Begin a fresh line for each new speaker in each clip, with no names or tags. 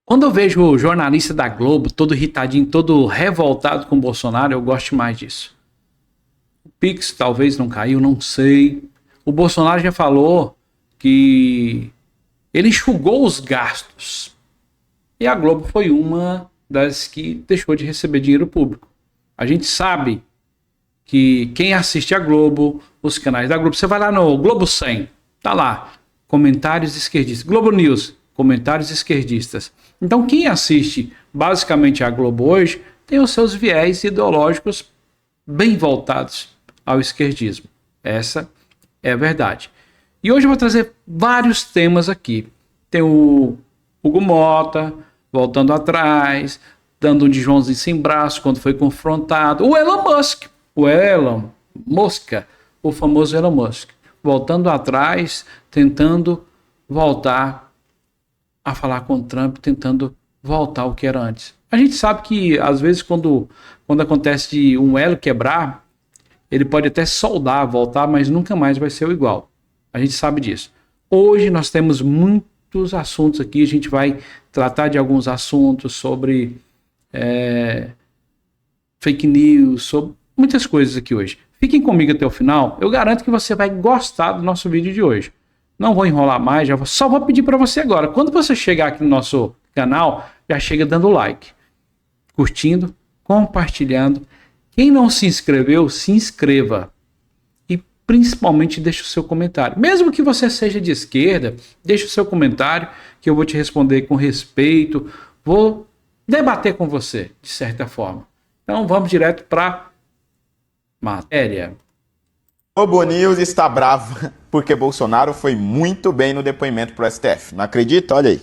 Quando eu vejo o jornalista da Globo todo irritadinho, todo revoltado com o Bolsonaro, eu gosto mais disso. O Pix talvez não caiu, não sei. O Bolsonaro já falou que ele enxugou os gastos. E a Globo foi uma das que deixou de receber dinheiro público. A gente sabe que quem assiste a Globo, os canais da Globo, você vai lá no Globo 100, tá lá, comentários esquerdistas. Globo News, comentários esquerdistas. Então quem assiste basicamente a Globo hoje tem os seus viés ideológicos bem voltados ao esquerdismo. Essa é a verdade. E hoje eu vou trazer vários temas aqui. Tem o Hugo Mota voltando atrás, dando um de Joãozinho sem braço quando foi confrontado. O Elon Musk, o famoso Elon Musk, voltando atrás, tentando voltar a falar com o Trump, tentando voltar ao que era antes. A gente sabe que, às vezes, quando acontece de um elo quebrar, ele pode até soldar, voltar, mas nunca mais vai ser o igual. A gente sabe disso. Hoje nós temos muitos assuntos aqui, a gente vai tratar de alguns assuntos sobre fake news, sobre muitas coisas aqui hoje. Fiquem comigo até o final, eu garanto que você vai gostar do nosso vídeo de hoje. Não vou enrolar mais, só vou pedir para você agora. Quando você chegar aqui no nosso canal, já chega dando like, curtindo, compartilhando. Quem não se inscreveu, se inscreva. E principalmente deixe o seu comentário. Mesmo que você seja de esquerda, deixe o seu comentário que eu vou te responder com respeito. Vou debater com você, de certa forma. Então vamos direto para matéria.
Globo News está brava porque Bolsonaro foi muito bem no depoimento para o STF. Não acredita? Olha aí.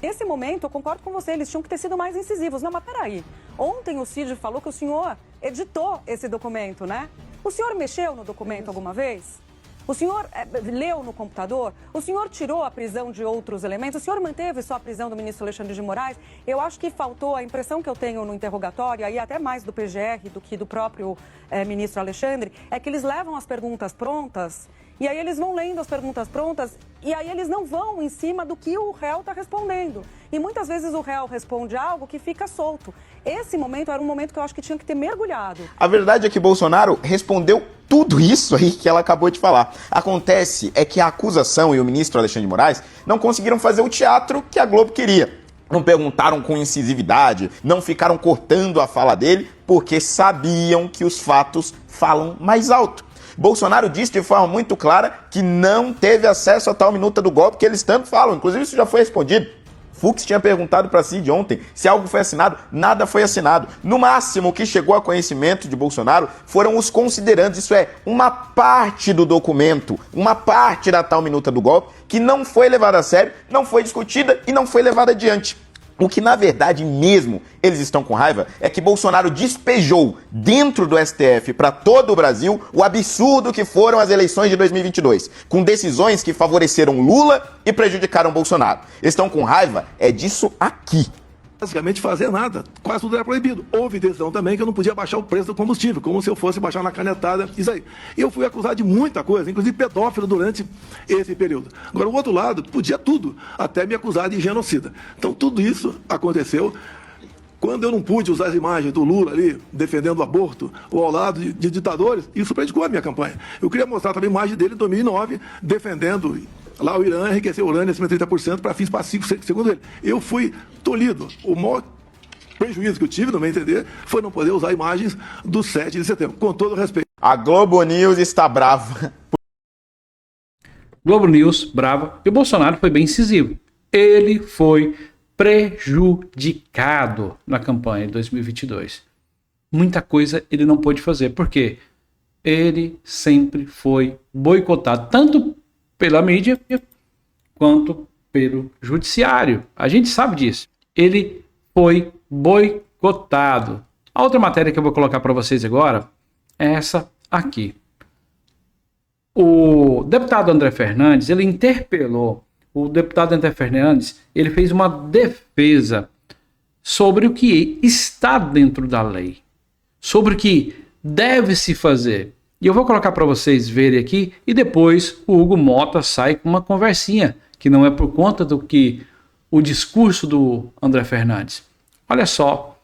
Nesse momento, eu concordo com você, eles tinham que ter sido mais incisivos. Não, mas peraí. Ontem o Cid falou que o senhor editou esse documento, né? O senhor mexeu no documento alguma vez? O senhor leu no computador? O senhor tirou a prisão de outros elementos? O senhor manteve só a prisão do ministro Alexandre de Moraes? Eu acho que faltou, a impressão que eu tenho no interrogatório, aí até mais do PGR do que do próprio ministro Alexandre, é que eles levam as perguntas prontas e aí eles vão lendo as perguntas prontas e aí eles não vão em cima do que o réu está respondendo. E muitas vezes o réu responde algo que fica solto. Esse momento era um momento que eu acho que tinha que ter mergulhado.
A verdade é que Bolsonaro respondeu tudo isso aí que ela acabou de falar. Acontece é que a acusação e o ministro Alexandre de Moraes não conseguiram fazer o teatro que a Globo queria. Não perguntaram com incisividade, não ficaram cortando a fala dele, porque sabiam que os fatos falam mais alto. Bolsonaro disse de forma muito clara que não teve acesso a tal minuta do golpe que eles tanto falam. Inclusive isso já foi respondido. Fux tinha perguntado para Cid ontem se algo foi assinado. Nada foi assinado. No máximo, o que chegou a conhecimento de Bolsonaro foram os considerandos, isso é, uma parte do documento, uma parte da tal minuta do golpe, que não foi levada a sério, não foi discutida e não foi levada adiante. O que, na verdade, mesmo eles estão com raiva é que Bolsonaro despejou dentro do STF para todo o Brasil o absurdo que foram as eleições de 2022, com decisões que favoreceram Lula e prejudicaram Bolsonaro. Eles estão com raiva disso aqui.
Basicamente fazer nada, quase tudo era proibido. Houve decisão também que eu não podia baixar o preço do combustível, como se eu fosse baixar na canetada, isso aí. Eu fui acusado de muita coisa, inclusive pedófilo durante esse período. Agora, o outro lado, podia tudo, até me acusar de genocida. Então, tudo isso aconteceu. Quando eu não pude usar as imagens do Lula ali, defendendo o aborto, ou ao lado de ditadores, isso prejudicou a minha campanha. Eu queria mostrar também a imagem dele em 2009, defendendo lá o Irã enriqueceu urânio acima de 30% para fins pacíficos, segundo ele. Eu fui tolhido. O maior prejuízo que eu tive, no meu entender, foi não poder usar imagens do 7 de setembro. Com todo o respeito.
A Globo News está brava.
Globo News, brava. E o Bolsonaro foi bem incisivo. Ele foi prejudicado na campanha de 2022. Muita coisa ele não pôde fazer. Por quê? Ele sempre foi boicotado, tanto pela mídia quanto pelo judiciário. A gente sabe disso. Ele foi boicotado. A outra matéria que eu vou colocar para vocês agora é essa aqui. O deputado André Fernandes, ele interpelou. O deputado André Fernandes, ele fez uma defesa sobre o que está dentro da lei, sobre o que deve se fazer. E eu vou colocar para vocês verem aqui, e depois o Hugo Mota sai com uma conversinha, que não é por conta do que o discurso do André Fernandes. Olha só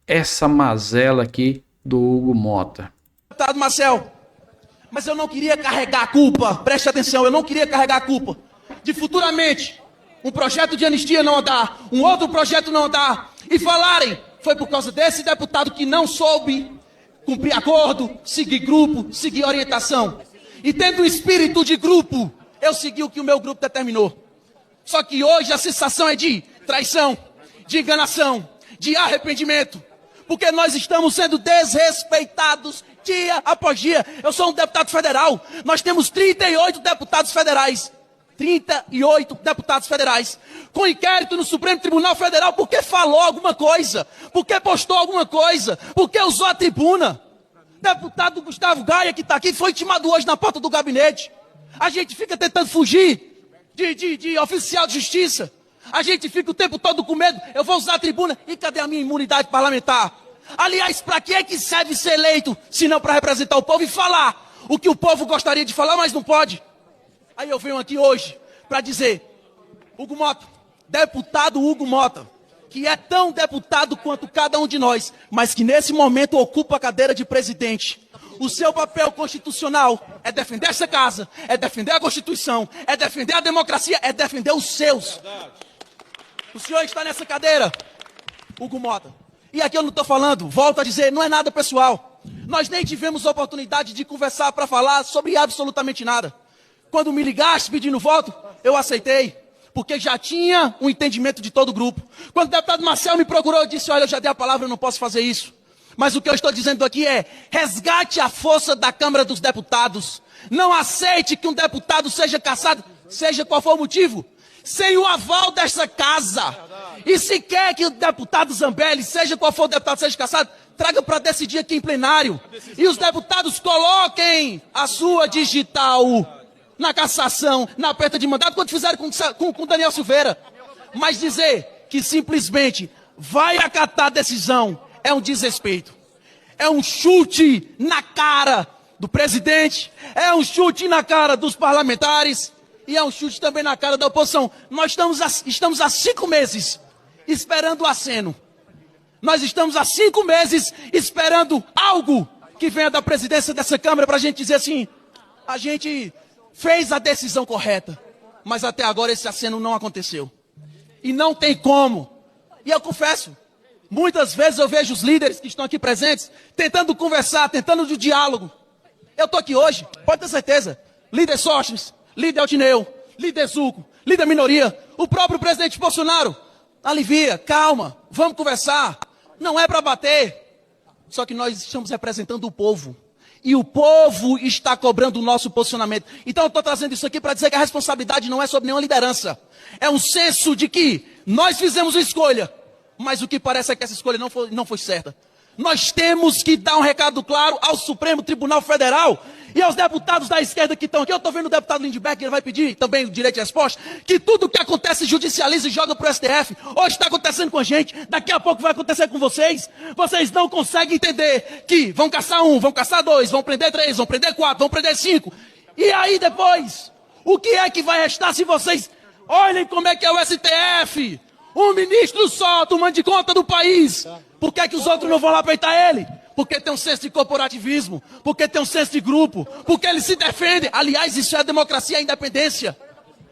essa mazela aqui do Hugo Mota.
Deputado Marcel, mas eu não queria carregar a culpa, preste atenção, eu não queria carregar a culpa de futuramente um projeto de anistia não andar, um outro projeto não andar, e falarem, foi por causa desse deputado que não soube cumprir acordo, seguir grupo, seguir orientação. E tendo o espírito de grupo, eu segui o que o meu grupo determinou. Só que hoje a sensação é de traição, de enganação, de arrependimento, porque nós estamos sendo desrespeitados dia após dia. Eu sou um deputado federal, nós temos 38 deputados federais. 38 deputados federais, com inquérito no Supremo Tribunal Federal, porque falou alguma coisa, porque postou alguma coisa, porque usou a tribuna. Deputado Gustavo Gaia, que está aqui, foi intimado hoje na porta do gabinete. A gente fica tentando fugir de oficial de justiça. A gente fica o tempo todo com medo, eu vou usar a tribuna, e cadê a minha imunidade parlamentar? Aliás, para que é que serve ser eleito, se não para representar o povo e falar o que o povo gostaria de falar, mas não pode? Aí eu venho aqui hoje para dizer, Hugo Mota, deputado Hugo Mota, que é tão deputado quanto cada um de nós, mas que nesse momento ocupa a cadeira de presidente. O seu papel constitucional é defender essa casa, é defender a Constituição, é defender a democracia, é defender os seus. O senhor está nessa cadeira, Hugo Mota. E aqui eu não estou falando, volto a dizer, não é nada pessoal. Nós nem tivemos oportunidade de conversar para falar sobre absolutamente nada. Quando me ligaste pedindo voto, eu aceitei, porque já tinha um entendimento de todo o grupo. Quando o deputado Marcel me procurou, eu disse, olha, eu já dei a palavra, eu não posso fazer isso. Mas o que eu estou dizendo aqui é, resgate a força da Câmara dos Deputados. Não aceite que um deputado seja cassado, seja qual for o motivo, sem o aval dessa casa. E se quer que o deputado Zambelli, seja qual for o deputado, seja cassado, traga para decidir aqui em plenário. E os deputados coloquem a sua digital na cassação, na perda de mandato, quando fizeram com Daniel Silveira. Mas dizer que simplesmente vai acatar a decisão é um desrespeito. É um chute na cara do presidente, é um chute na cara dos parlamentares e é um chute também na cara da oposição. Nós estamos há 5 meses esperando o aceno. Nós estamos há 5 meses esperando algo que venha da presidência dessa Câmara para a gente dizer assim, a gente fez a decisão correta, mas até agora esse aceno não aconteceu. E não tem como. E eu confesso, muitas vezes eu vejo os líderes que estão aqui presentes tentando conversar, tentando de diálogo. Eu estou aqui hoje, pode ter certeza, líder Sócrates, líder Altineu, líder Zuco, líder minoria, o próprio presidente Bolsonaro, alivia, calma, vamos conversar, não é para bater. Só que nós estamos representando o povo. E o povo está cobrando o nosso posicionamento. Então eu estou trazendo isso aqui para dizer que a responsabilidade não é sobre nenhuma liderança. É um senso de que nós fizemos uma escolha, mas o que parece é que essa escolha não foi certa. Nós temos que dar um recado claro ao Supremo Tribunal Federal e aos deputados da esquerda que estão aqui. Eu estou vendo o deputado Lindbergh, ele vai pedir também o direito de resposta, que tudo que acontece judicializa e joga para o STF. Hoje está acontecendo com a gente, daqui a pouco vai acontecer com vocês. Vocês não conseguem entender que vão caçar 1, vão caçar 2, vão prender 3, vão prender 4, vão prender 5. E aí depois, o que é que vai restar se vocês olhem como é que é o STF? Um ministro só tomando de conta do país. Por que é que os outros não vão lá peitar ele? Porque tem um senso de corporativismo, porque tem um senso de grupo, porque ele se defende. Aliás, isso é a democracia, a independência.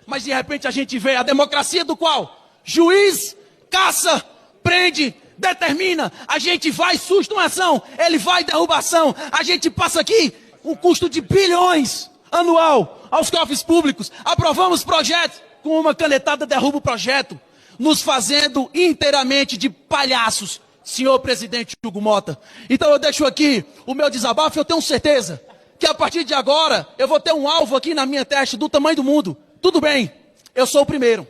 Mas de repente a gente vê a democracia do qual? Juiz, caça, prende, determina. A gente vai, susta uma ação, ele vai, derruba a ação. A gente passa aqui um custo de bilhões anual aos cofres públicos. Aprovamos projetos, com uma canetada derruba o projeto, nos fazendo inteiramente de palhaços. Senhor presidente Hugo Mota. Então eu deixo aqui o meu desabafo e eu tenho certeza que a partir de agora eu vou ter um alvo aqui na minha testa do tamanho do mundo. Tudo bem, eu sou o primeiro.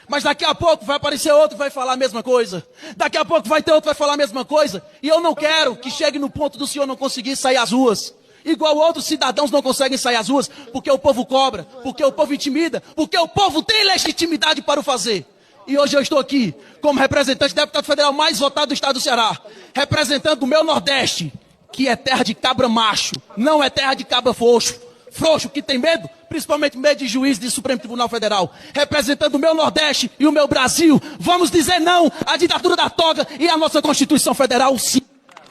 Mas daqui a pouco vai aparecer outro que vai falar a mesma coisa. Daqui a pouco vai ter outro que vai falar a mesma coisa. E eu não quero que chegue no ponto do senhor não conseguir sair às ruas. Igual outros cidadãos não conseguem sair às ruas porque o povo cobra, porque o povo intimida, porque o povo tem legitimidade para o fazer. E hoje eu estou aqui como representante, deputado federal mais votado do estado do Ceará, representando o meu Nordeste, que é terra de cabra macho, não é terra de cabra frouxo que tem medo, principalmente medo de juiz do Supremo Tribunal Federal, representando o meu Nordeste e o meu Brasil, vamos dizer não à ditadura da toga e à nossa Constituição Federal, sim.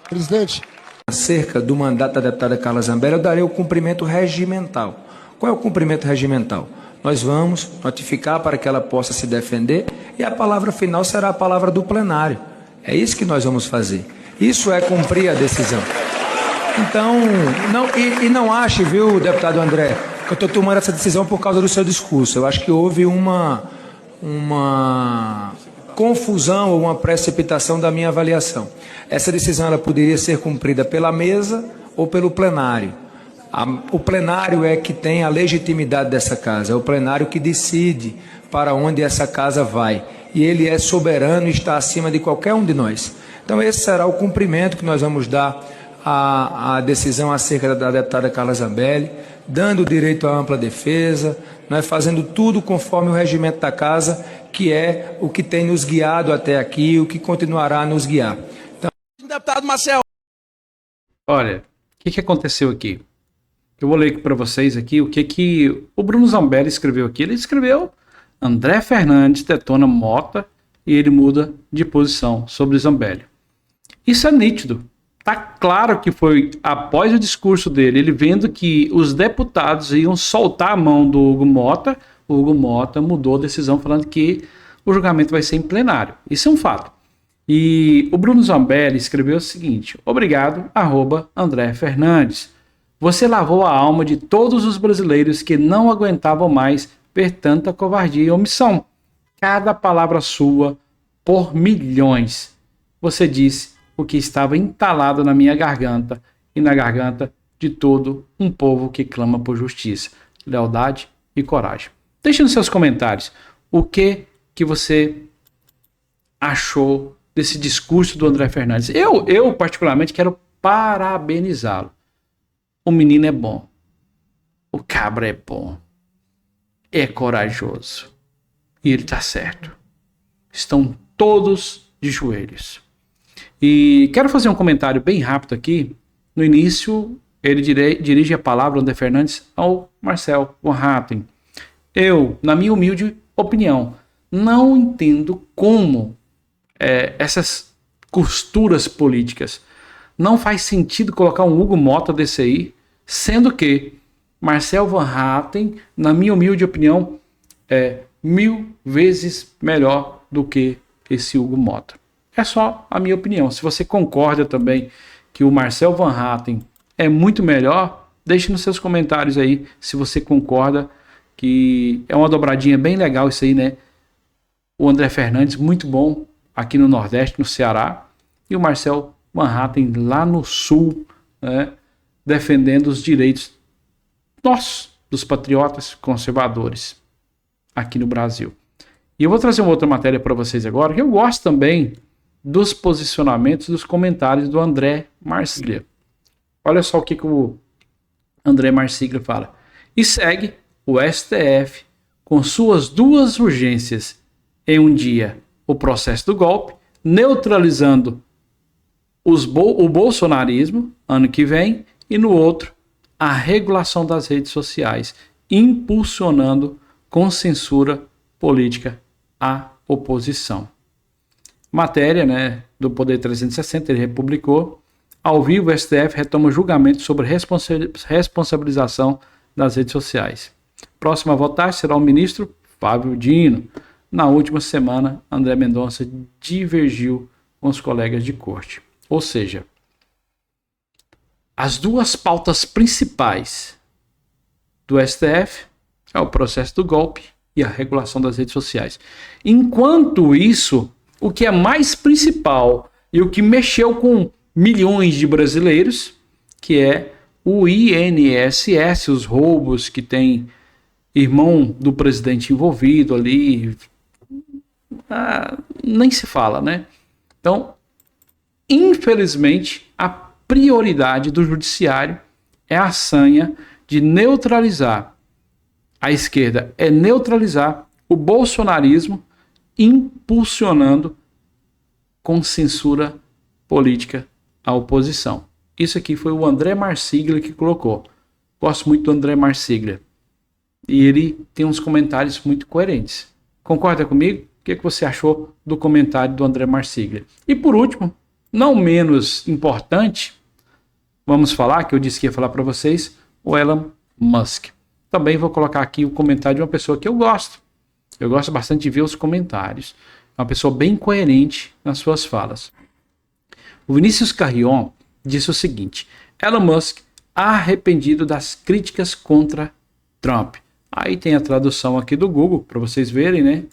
Presidente.
Acerca do mandato da deputada Carla Zambelli, eu darei o cumprimento regimental. Qual é o cumprimento regimental? Nós vamos notificar para que ela possa se defender e a palavra final será a palavra do plenário. É isso que nós vamos fazer. Isso é cumprir a decisão. Então, não ache, viu, deputado André, que eu estou tomando essa decisão por causa do seu discurso. Eu acho que houve uma confusão ou uma precipitação da minha avaliação. Essa decisão ela poderia ser cumprida pela mesa ou pelo plenário. O plenário é que tem a legitimidade dessa casa, é o plenário que decide para onde essa casa vai. E ele é soberano e está acima de qualquer um de nós. Então esse será o cumprimento que nós vamos dar à decisão acerca da deputada Carla Zambelli, dando o direito à ampla defesa, nós fazendo tudo conforme o regimento da casa, que é o que tem nos guiado até aqui, o que continuará a nos guiar. Então...
Deputado Marcel.
Olha, o que aconteceu aqui? Eu vou ler para vocês aqui o que o Bruno Zambelli escreveu aqui. Ele escreveu: André Fernandes detona Mota e ele muda de posição sobre Zambelli. Isso é nítido. Tá claro que foi após o discurso dele, ele vendo que os deputados iam soltar a mão do Hugo Mota, o Hugo Mota mudou a decisão falando que o julgamento vai ser em plenário. Isso é um fato. E o Bruno Zambelli escreveu o seguinte: obrigado, @André Fernandes. Você lavou a alma de todos os brasileiros que não aguentavam mais ver tanta covardia e omissão. Cada palavra sua por milhões. Você disse o que estava entalado na minha garganta e na garganta de todo um povo que clama por justiça, lealdade e coragem. Deixe nos seus comentários o que você achou desse discurso do André Fernandes. Eu particularmente quero parabenizá-lo. O menino é bom. O cabra é bom. É corajoso. E ele está certo. Estão todos de joelhos. E quero fazer um comentário bem rápido aqui. No início, ele dirige a palavra, André Fernandes, ao Marcel Van Hatten. Eu, na minha humilde opinião, não entendo como essas costuras políticas. Não faz sentido colocar um Hugo Mota desse aí, sendo que Marcel Van Hatten, na minha humilde opinião, é 1000 vezes melhor do que esse Hugo Mota. É só a minha opinião. Se você concorda também que o Marcel Van Hatten é muito melhor, deixe nos seus comentários aí se você concorda, que é uma dobradinha bem legal isso aí, né? O André Fernandes, muito bom aqui no Nordeste, no Ceará, e o Marcel Van Hatten lá no Sul, né? Defendendo os direitos nossos, dos patriotas conservadores aqui no Brasil. E eu vou trazer uma outra matéria para vocês agora, que eu gosto também dos posicionamentos, dos comentários do André Marsiglia. Olha só o que o André Marsiglia fala. E segue o STF com suas duas urgências. Em um dia, o processo do golpe, neutralizando o bolsonarismo, ano que vem, e no outro, a regulação das redes sociais, impulsionando com censura política à oposição. Matéria, né, do Poder 360, ele republicou. Ao vivo, o STF retoma julgamento sobre responsabilização das redes sociais. Próximo a votar será o ministro Flávio Dino. Na última semana, André Mendonça divergiu com os colegas de corte. Ou seja, as duas pautas principais do STF é o processo do golpe e a regulação das redes sociais. Enquanto isso, o que é mais principal e o que mexeu com milhões de brasileiros, que é o INSS, os roubos que tem irmão do presidente envolvido ali, nem se fala, né? Então, infelizmente, a prioridade do judiciário é a sanha de neutralizar. A esquerda é neutralizar o bolsonarismo, impulsionando com censura política a oposição. Isso aqui foi o André Marsiglia que colocou. gosto muito do André Marsiglia. E ele tem uns comentários muito coerentes. Concorda comigo? O que você achou do comentário do André Marsiglia? E por último, não menos importante, vamos falar, que eu disse que ia falar para vocês, o Elon Musk. Também vou colocar aqui o comentário de uma pessoa que eu gosto. Eu gosto bastante de ver os comentários. É uma pessoa bem coerente nas suas falas. O Vinícius Carrion disse o seguinte: Elon Musk arrependido das críticas contra Trump. Aí tem a tradução aqui do Google, para vocês verem, né?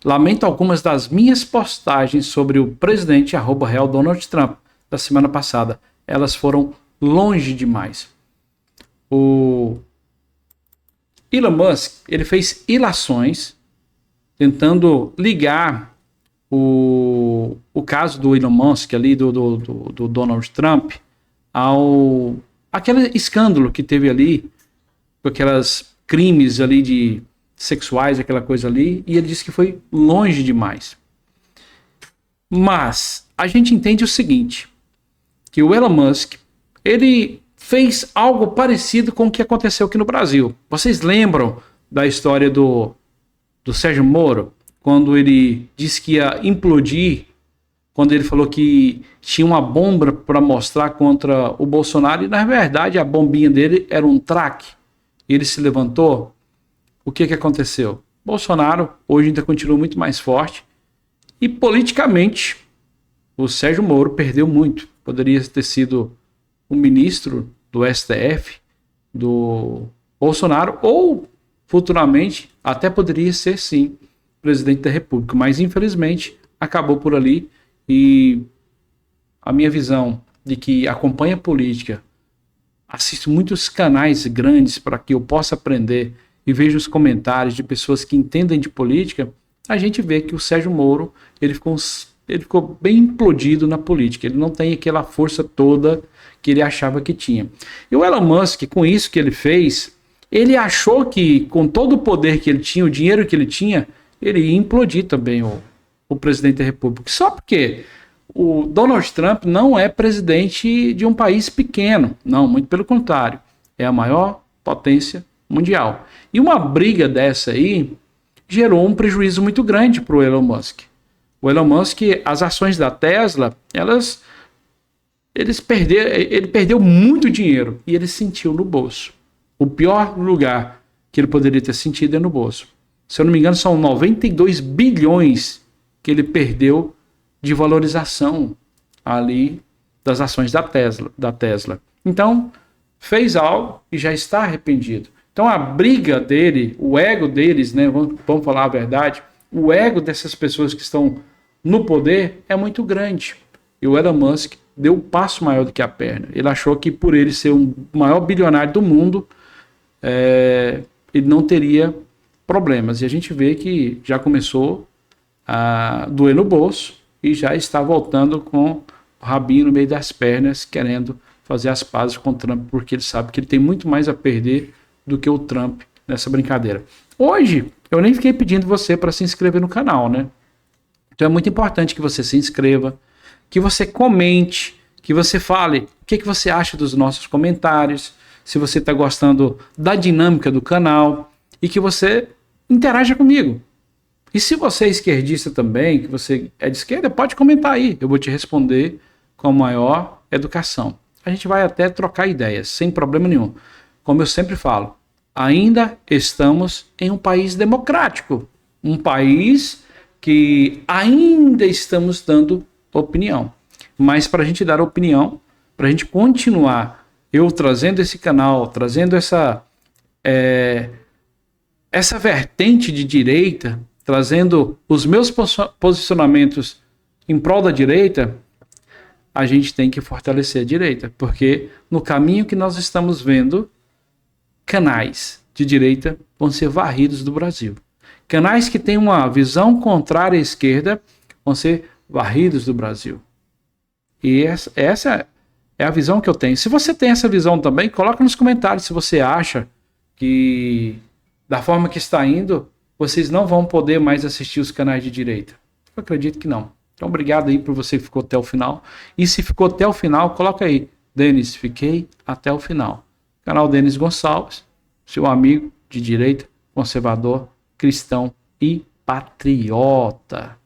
Lamento algumas das minhas postagens sobre o presidente @real Donald Trump da semana passada. Elas foram longe demais. O Elon Musk, ele fez ilações tentando ligar o caso do Elon Musk ali, do Donald Trump, ao aquele escândalo que teve ali, com aquelas crimes ali de sexuais, aquela coisa ali, e ele disse que foi longe demais. Mas a gente entende o seguinte, que o Elon Musk, ele fez algo parecido com o que aconteceu aqui no Brasil. Vocês lembram da história do Sérgio Moro, quando ele disse que ia implodir, quando ele falou que tinha uma bomba para mostrar contra o Bolsonaro, e na verdade a bombinha dele era um traque. Ele se levantou. O que aconteceu? Bolsonaro hoje ainda continua muito mais forte, e politicamente o Sérgio Moro perdeu muito. Poderia ter sido um ministro do STF, do Bolsonaro, ou futuramente até poderia ser sim presidente da República, mas infelizmente acabou por ali. E a minha visão de que acompanha política, assisto muitos canais grandes para que eu possa aprender e vejo os comentários de pessoas que entendem de política, a gente vê que o Sérgio Moro ele ficou bem implodido na política. Ele não tem aquela força toda que ele achava que tinha. E o Elon Musk, com isso que ele fez, ele achou que com todo o poder que ele tinha, o dinheiro que ele tinha, ele ia implodir também o presidente da República. Só porque o Donald Trump não é presidente de um país pequeno. Não, muito pelo contrário. É a maior potência mundial. E uma briga dessa aí gerou um prejuízo muito grande para o Elon Musk. O Elon Musk, as ações da Tesla, ele perdeu muito dinheiro e ele sentiu no bolso. O pior lugar que ele poderia ter sentido é no bolso. Se eu não me engano, são 92 bilhões que ele perdeu de valorização ali das ações da Tesla. Então, fez algo e já está arrependido. Então, a briga dele, o ego deles, né, vamos falar a verdade, o ego dessas pessoas que estão no poder é muito grande. E o Elon Musk deu um passo maior do que a perna. Ele achou que por ele ser o maior bilionário do mundo, ele não teria problemas. E a gente vê que já começou a doer no bolso e já está voltando com o rabinho no meio das pernas, querendo fazer as pazes com o Trump, porque ele sabe que ele tem muito mais a perder do que o Trump nessa brincadeira. Hoje, eu nem fiquei pedindo você para se inscrever no canal, né? Então é muito importante que você se inscreva, que você comente, que você fale o que você acha dos nossos comentários, se você está gostando da dinâmica do canal, e que você interaja comigo. E se você é esquerdista também, que você é de esquerda, pode comentar aí. Eu vou te responder com a maior educação. A gente vai até trocar ideias, sem problema nenhum. Como eu sempre falo, ainda estamos em um país democrático. Um país que ainda estamos dando opinião. Mas para a gente dar opinião, para a gente continuar, eu trazendo esse canal, trazendo essa vertente de direita, trazendo os meus posicionamentos em prol da direita, a gente tem que fortalecer a direita, porque no caminho que nós estamos vendo, canais de direita vão ser varridos do Brasil. Canais que têm uma visão contrária à esquerda vão ser varridos do Brasil. E essa é a visão que eu tenho. Se você tem essa visão também, coloca nos comentários se você acha que da forma que está indo, vocês não vão poder mais assistir os canais de direita. Eu acredito que não. Então, obrigado aí por você que ficou até o final. E se ficou até o final, coloca aí, Denis, fiquei até o final. Canal Denis Gonçalves, seu amigo de direita, conservador, cristão e patriota.